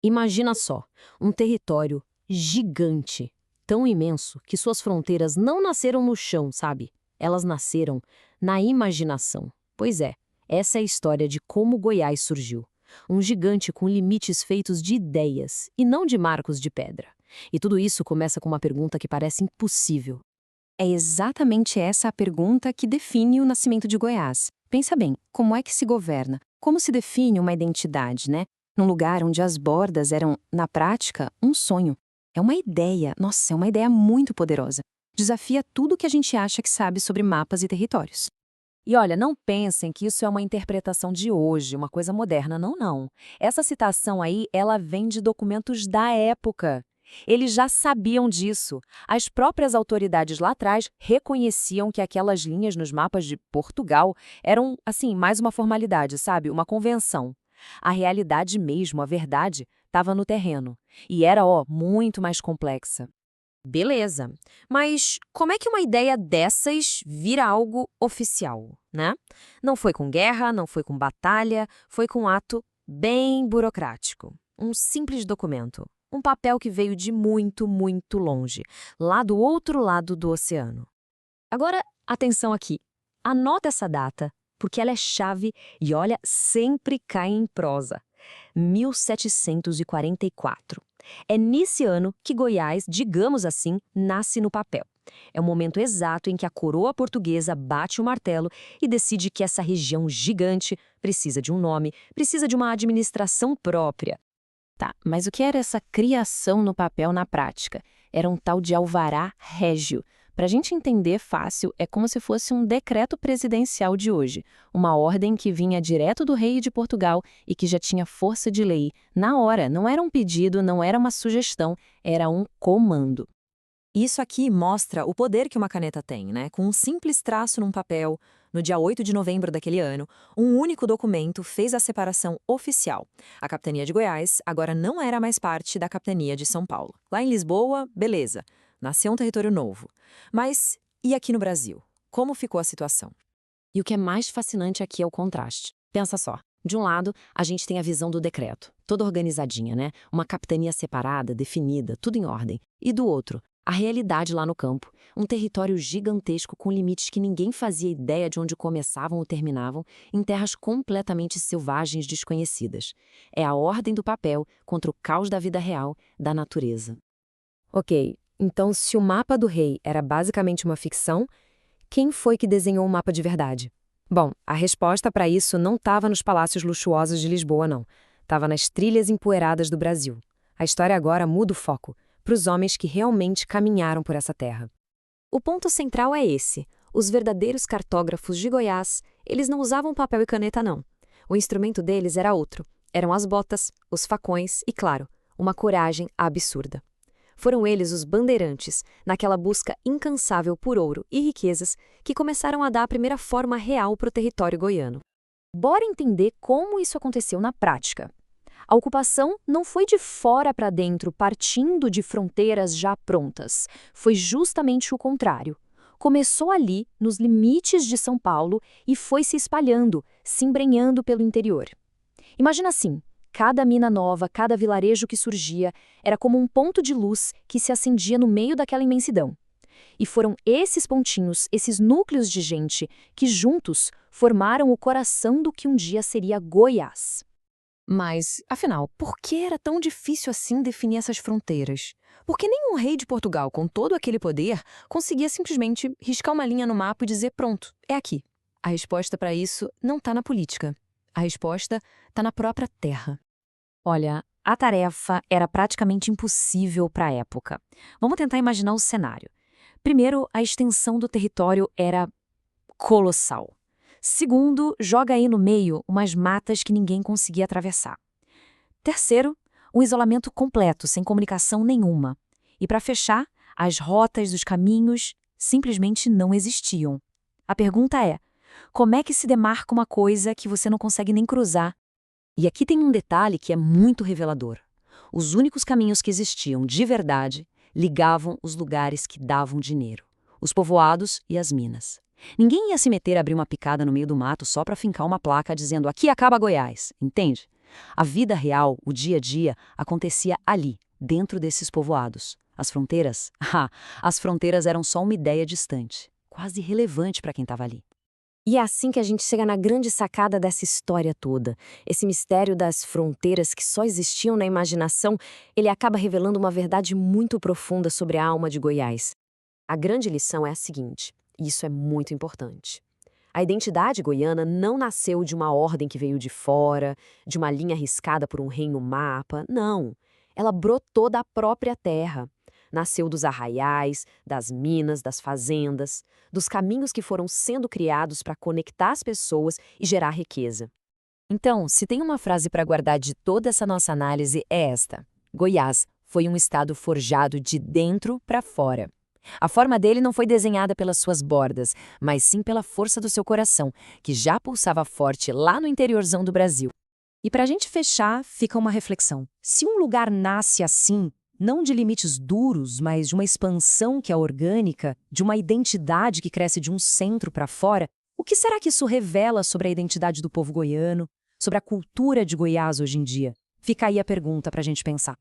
Imagina só, um território gigante, tão imenso que suas fronteiras não nasceram no chão, sabe? Elas nasceram na imaginação. Pois é, essa é a história de como Goiás surgiu. Um gigante com limites feitos de ideias e não de marcos de pedra. E tudo isso começa com uma pergunta que parece impossível. É exatamente essa a pergunta que define o nascimento de Goiás. Pensa bem, como é que se governa? Como se define uma identidade, né? Num lugar onde as bordas eram, na prática, um sonho. É uma ideia, nossa, é uma ideia muito poderosa. Desafia tudo que a gente acha que sabe sobre mapas e territórios. E olha, não pensem que isso é uma interpretação de hoje, uma coisa moderna, não, não. Essa citação aí, ela vem de documentos da época. Eles já sabiam disso. As próprias autoridades lá atrás reconheciam que aquelas linhas nos mapas de Portugal eram, assim, mais uma formalidade, sabe? Uma convenção. A realidade mesmo, a verdade, estava no terreno. E era, ó, muito mais complexa. Beleza, mas como é que uma ideia dessas vira algo oficial, né? Não foi com guerra, não foi com batalha, foi com um ato bem burocrático. Um simples documento. Um papel que veio de muito, muito longe, lá do outro lado do oceano. Agora, atenção aqui. Anota essa data, porque ela é chave e olha, sempre cai em prosa. 1744. É nesse ano que Goiás, digamos assim, nasce no papel. É o momento exato em que a coroa portuguesa bate o martelo e decide que essa região gigante precisa de um nome, precisa de uma administração própria. Tá, mas o que era essa criação no papel na prática? Era um tal de alvará régio. Para a gente entender fácil, é como se fosse um decreto presidencial de hoje, uma ordem que vinha direto do rei de Portugal e que já tinha força de lei. Na hora, não era um pedido, não era uma sugestão, era um comando. Isso aqui mostra o poder que uma caneta tem, né? Com um simples traço num papel, no dia 8 de novembro daquele ano, um único documento fez a separação oficial. A capitania de Goiás agora não era mais parte da capitania de São Paulo. Lá em Lisboa, beleza, nasceu um território novo. Mas e aqui no Brasil? Como ficou a situação? E o que é mais fascinante aqui é o contraste. Pensa só. De um lado, a gente tem a visão do decreto, toda organizadinha, né? Uma capitania separada, definida, tudo em ordem. E do outro, a realidade lá no campo, um território gigantesco com limites que ninguém fazia ideia de onde começavam ou terminavam, em terras completamente selvagens desconhecidas. É a ordem do papel contra o caos da vida real, da natureza. Ok, então se o mapa do rei era basicamente uma ficção, quem foi que desenhou o mapa de verdade? Bom, a resposta para isso não estava nos palácios luxuosos de Lisboa, não. Estava nas trilhas empoeiradas do Brasil. A história agora muda o foco para os homens que realmente caminharam por essa terra. O ponto central é esse. Os verdadeiros cartógrafos de Goiás, eles não usavam papel e caneta, não. O instrumento deles era outro. Eram as botas, os facões e, claro, uma coragem absurda. Foram eles os bandeirantes, naquela busca incansável por ouro e riquezas, que começaram a dar a primeira forma real para o território goiano. Bora entender como isso aconteceu na prática. A ocupação não foi de fora para dentro, partindo de fronteiras já prontas. Foi justamente o contrário. Começou ali, nos limites de São Paulo, e foi se espalhando, se embrenhando pelo interior. Imagina assim, cada mina nova, cada vilarejo que surgia, era como um ponto de luz que se acendia no meio daquela imensidão. E foram esses pontinhos, esses núcleos de gente, que juntos formaram o coração do que um dia seria Goiás. Mas, afinal, por que era tão difícil assim definir essas fronteiras? Por que nenhum rei de Portugal, com todo aquele poder, conseguia simplesmente riscar uma linha no mapa e dizer pronto, é aqui? A resposta para isso não está na política. A resposta está na própria terra. Olha, a tarefa era praticamente impossível para a época. Vamos tentar imaginar o cenário. Primeiro, a extensão do território era colossal. Segundo, joga aí no meio umas matas que ninguém conseguia atravessar. Terceiro, um isolamento completo, sem comunicação nenhuma. E para fechar, as rotas dos caminhos simplesmente não existiam. A pergunta é, como é que se demarca uma coisa que você não consegue nem cruzar? E aqui tem um detalhe que é muito revelador. Os únicos caminhos que existiam de verdade ligavam os lugares que davam dinheiro, os povoados e as minas. Ninguém ia se meter a abrir uma picada no meio do mato só para fincar uma placa dizendo aqui acaba Goiás, entende? A vida real, o dia a dia, acontecia ali, dentro desses povoados. As fronteiras? As fronteiras eram só uma ideia distante, quase irrelevante para quem estava ali. E é assim que a gente chega na grande sacada dessa história toda. Esse mistério das fronteiras que só existiam na imaginação, ele acaba revelando uma verdade muito profunda sobre a alma de Goiás. A grande lição é a seguinte, e isso é muito importante. A identidade goiana não nasceu de uma ordem que veio de fora, de uma linha riscada por um rei no mapa, não. Ela brotou da própria terra. Nasceu dos arraiais, das minas, das fazendas, dos caminhos que foram sendo criados para conectar as pessoas e gerar riqueza. Então, se tem uma frase para guardar de toda essa nossa análise é esta: Goiás foi um estado forjado de dentro para fora. A forma dele não foi desenhada pelas suas bordas, mas sim pela força do seu coração, que já pulsava forte lá no interiorzão do Brasil. E para a gente fechar, fica uma reflexão. Se um lugar nasce assim, não de limites duros, mas de uma expansão que é orgânica, de uma identidade que cresce de um centro para fora, o que será que isso revela sobre a identidade do povo goiano, sobre a cultura de Goiás hoje em dia? Fica aí a pergunta para a gente pensar.